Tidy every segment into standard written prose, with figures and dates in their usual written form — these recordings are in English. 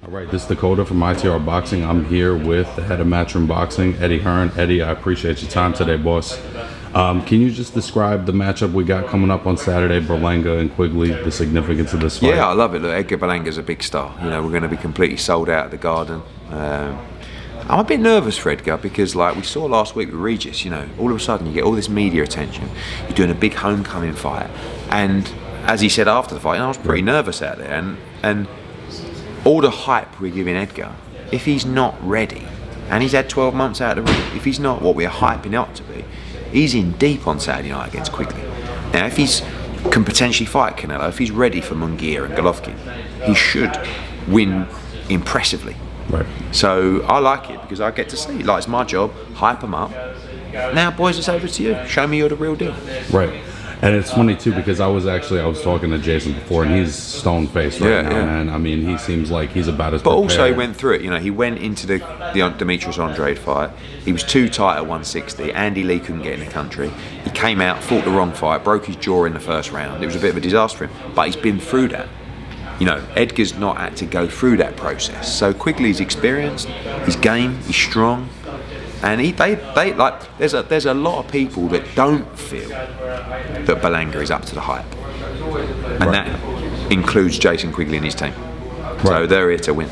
All right, this is Dakota from ITR Boxing. I'm here with the head of Matchroom Boxing, Eddie Hearn. Eddie, I appreciate your time today, boss. Can you just describe the matchup we got coming up on Saturday, Berlanga and Quigley, the significance of this fight? Yeah, I love it. Look, Edgar Berlanga's a big star. You know, we're going to be completely sold out at the Garden. I'm a bit nervous for Edgar because, like we saw last week with Regis, you know, all of a sudden you get all this media attention. You're doing a big homecoming fight, and as he said after the fight, I was pretty nervous out there, and all the hype we're giving Edgar, if he's not ready, and he's had 12 months out of the ring, if he's not what we're hyping up to be, he's in deep on Saturday night against Quigley. Now, if he's can potentially fight Canelo, if he's ready for Munguia and Golovkin, he should win impressively. Right. So I like it because I get to see, like, it's my job, hype them up. Now, boys, it's over to you. Show me you're the real deal. Right. And it's funny too because I was talking to Jason before, and he's stone faced right now, man. I mean, he seems like he's about as. But prepared. also he went through it. You know, he went into the Demetrius Andrade fight. He was too tight at 160. Andy Lee couldn't get in the country. He came out, fought the wrong fight, broke his jaw in the first round. It was a bit of a disaster for him. But he's been through that. You know, Edgar's not had to go through that process. So Quigley's experienced, he's game, he's strong. And there's a lot of people that don't feel that Berlanga is up to the hype, and that includes Jason Quigley and his team. So they're here to win.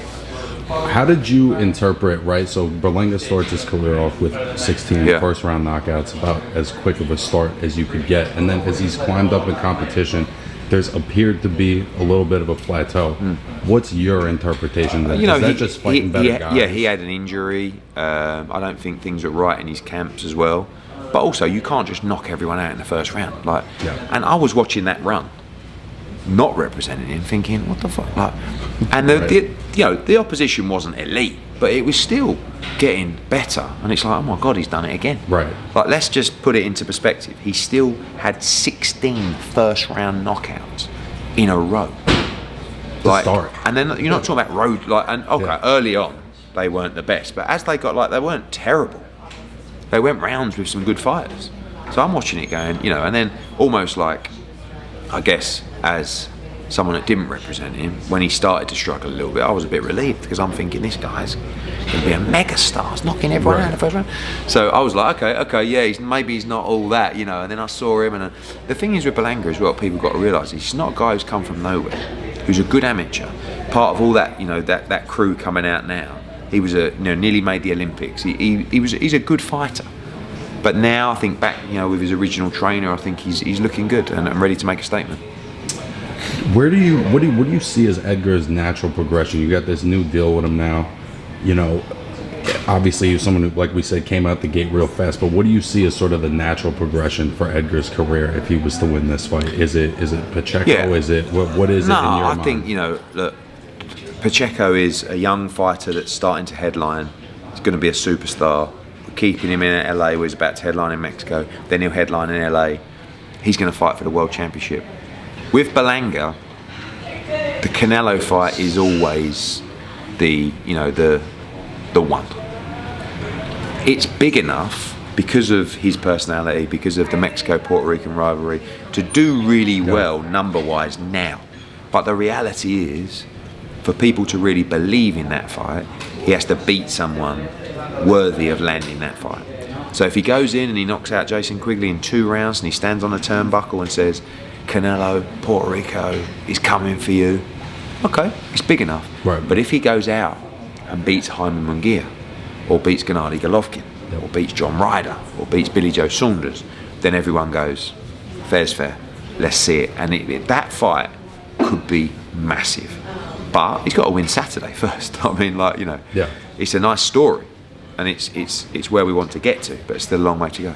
How did you interpret, right? So Berlanga starts his career off with 16 first round knockouts, about as quick of a start as you could get, and then as he's climbed up in competition, there's appeared to be a little bit of a plateau. What's your interpretation of that? You know, is that just fighting better guys? Yeah, he had an injury. I don't think things were right in his camps as well. But also, you can't just knock everyone out in the first round. And I was watching that run, not representing him, thinking, what the fuck? And the opposition wasn't elite, but it was still getting better. And it's like, oh my God, he's done it again. Right. Like, let's just put it into perspective. He still had 16 first round knockouts in a row. Start. And then you're not talking about road, early on they weren't the best, but as they got, they weren't terrible. They went rounds with some good fighters. So I'm watching it going, you know, and then almost like, I guess, as someone that didn't represent him, when he started to struggle a little bit, I was a bit relieved because I'm thinking this guy's going to be a mega star. He's knocking everyone out in the first round. So I was like, okay, yeah, maybe he's not all that, you know. And then I saw him, and the thing is with Berlanga as well, people got to realise he's not a guy who's come from nowhere, who's a good amateur, part of all that, you know, that crew coming out now. He was nearly made the Olympics. He's a good fighter. But now I think back, you know, with his original trainer, I think he's looking good and ready to make a statement. What do you see as Edgar's natural progression? You got this new deal with him now. You know, obviously he's someone who, like we said, came out the gate real fast. But what do you see as sort of the natural progression for Edgar's career if he was to win this fight? Is it Pacheco? Yeah. Is it what is it in your mind? No, I think, you know, look, Pacheco is a young fighter that's starting to headline. He's going to be a superstar. We're keeping him in LA where he's about to headline in Mexico. Then he'll headline in LA. He's going to fight for the World Championship. With Berlanga, the Canelo fight is always the one. It's big enough because of his personality, because of the Mexico-Puerto Rican rivalry, to do really well number-wise now. But the reality is, for people to really believe in that fight, he has to beat someone worthy of landing that fight. So if he goes in and he knocks out Jason Quigley in 2 rounds and he stands on a turnbuckle and says, Canelo, Puerto Rico is coming for you, okay, it's big enough. Right. But if he goes out and beats Jaime Munguia, or beats Gennady Golovkin, or beats John Ryder, or beats Billy Joe Saunders, then everyone goes, fair's fair, let's see it. And that fight could be massive. But he's got to win Saturday first. I mean, it's a nice story, and it's where we want to get to, but it's still a long way to go.